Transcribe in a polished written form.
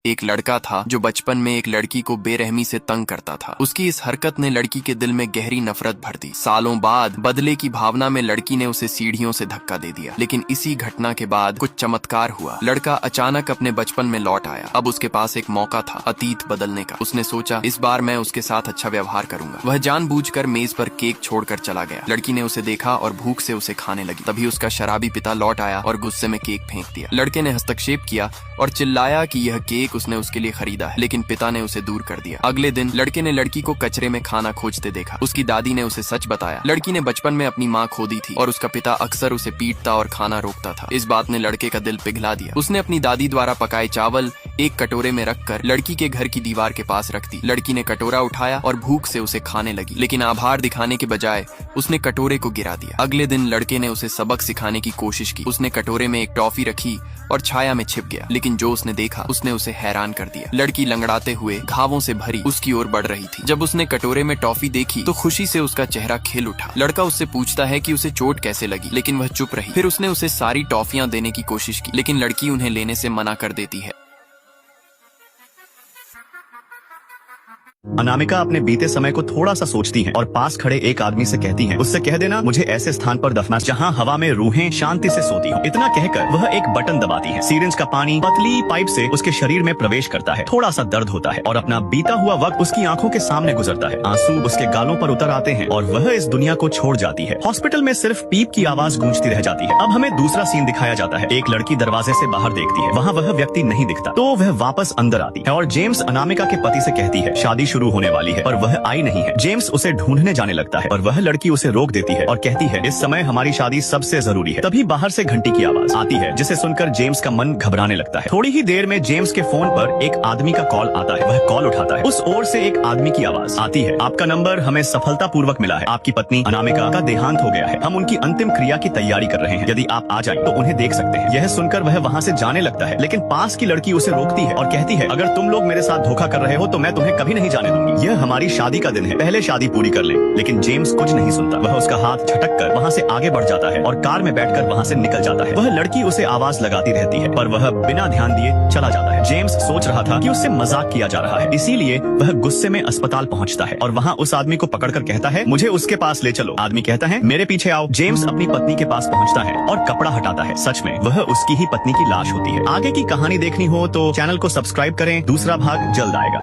एक लड़का था जो बचपन में एक लड़की को बेरहमी से तंग करता था। उसकी इस हरकत ने लड़की के दिल में गहरी नफरत भर दी। सालों बाद बदले की भावना में लड़की ने उसे सीढ़ियों से धक्का दे दिया। लेकिन इसी घटना के बाद कुछ चमत्कार हुआ। लड़का अचानक अपने बचपन में लौट आया। अब उसके पास एक मौका था अतीत बदलने का। उसने सोचा इस बार मैं उसके साथ अच्छा व्यवहार करूंगा। वह जानबूझकर मेज पर केक छोड़कर चला गया। लड़की ने उसे देखा और भूख से उसे खाने लगी। तभी उसका शराबी पिता लौट आया और गुस्से में केक फेंक दिया। लड़के ने हस्तक्षेप किया और चिल्लाया कि यह केक उसने उसके लिए खरीदा है, लेकिन पिता ने उसे दूर कर दिया। अगले दिन लड़के ने लड़की को कचरे में खाना खोजते देखा। उसकी दादी ने उसे सच बताया। लड़की ने बचपन में अपनी माँ खो दी थी और उसका पिता अक्सर उसे पीटता और खाना रोकता था। इस बात ने लड़के का दिल पिघला दिया। उसने अपनी दादी द्वारा पकाए चावल एक कटोरे में रखकर लड़की के घर की दीवार के पास रख दी। लड़की ने कटोरा उठाया और भूख से उसे खाने लगी, लेकिन आभार दिखाने के बजाय उसने कटोरे को गिरा दिया। अगले दिन लड़के ने उसे सबक सिखाने की कोशिश की। उसने कटोरे में एक टॉफी रखी और छाया में छिप गया, लेकिन जो उसने देखा उसने उसे हैरान कर दिया। लड़की लंगड़ाते हुए घावों से भरी उसकी ओर बढ़ रही थी। जब उसने कटोरे में टॉफी देखी तो खुशी से उसका चेहरा खिल उठा। लड़का उससे पूछता है कि उसे चोट कैसे लगी, लेकिन वह चुप रही। फिर उसने उसे सारी टॉफियां देने की कोशिश की, लेकिन लड़की उन्हें लेने से मना कर देती है। अनामिका अपने बीते समय को थोड़ा सा सोचती है और पास खड़े एक आदमी से कहती है, उससे कह देना मुझे ऐसे स्थान पर दफना जहां हवा में रूहें शांति से सोती हो। इतना कहकर वह एक बटन दबाती है। सीरिंज का पानी पतली पाइप से उसके शरीर में प्रवेश करता है। थोड़ा सा दर्द होता है और अपना बीता हुआ वक्त उसकी आंखों के सामने गुजरता है। आंसू उसके गालों पर उतर आते हैं और वह इस दुनिया को छोड़ जाती है। हॉस्पिटल में सिर्फ पीप की आवाज गूंजती रह जाती है। अब हमें दूसरा सीन दिखाया जाता है। एक लड़की दरवाजे से बाहर देखती है, वहाँ वह व्यक्ति नहीं दिखता, तो वह वापस अंदर आती है और जेम्स अनामिका के पति से कहती है शादी शुरू होने वाली है, पर वह आई नहीं है। जेम्स उसे ढूंढने जाने लगता है और वह लड़की उसे रोक देती है और कहती है इस समय हमारी शादी सबसे जरूरी है। तभी बाहर से घंटी की आवाज आती है, जिसे सुनकर जेम्स का मन घबराने लगता है। थोड़ी ही देर में जेम्स के फोन पर एक आदमी का कॉल आता है। वह कॉल उठाता है। उस ओर से एक आदमी की आवाज आती है, आपका नंबर हमें सफलतापूर्वक मिला है। आपकी पत्नी अनामिका का देहांत हो गया है। हम उनकी अंतिम क्रिया की तैयारी कर रहे हैं। यदि आप आ जाएं तो उन्हें देख सकते हैं। यह सुनकर वह वहाँ से जाने लगता है, लेकिन पास की लड़की उसे रोकती है और कहती है अगर तुम लोग मेरे साथ धोखा कर रहे हो तो मैं तुम्हें कभी नहीं जाने दूंगी। यह हमारी शादी का दिन है, पहले शादी पूरी कर लें। लेकिन जेम्स कुछ नहीं सुनता। वह उसका हाथ झटक कर वहाँ से आगे बढ़ जाता है और कार में बैठकर वहाँ से निकल जाता है। वह लड़की उसे आवाज लगाती रहती है, पर वह बिना ध्यान दिए चला जाता है। जेम्स सोच रहा था कि उससे मजाक किया जा रहा है, इसीलिए वह गुस्से में अस्पताल पहुँचता है और वहाँ उस आदमी को पकड़कर कहता है मुझे उसके पास ले चलो। आदमी कहता है मेरे पीछे आओ। जेम्स अपनी पत्नी के पास पहुँचता है और कपड़ा हटाता है। सच में वह उसकी ही पत्नी की लाश होती है। आगे की कहानी देखनी हो तो चैनल को सब्सक्राइब करें, दूसरा भाग जल्द आएगा।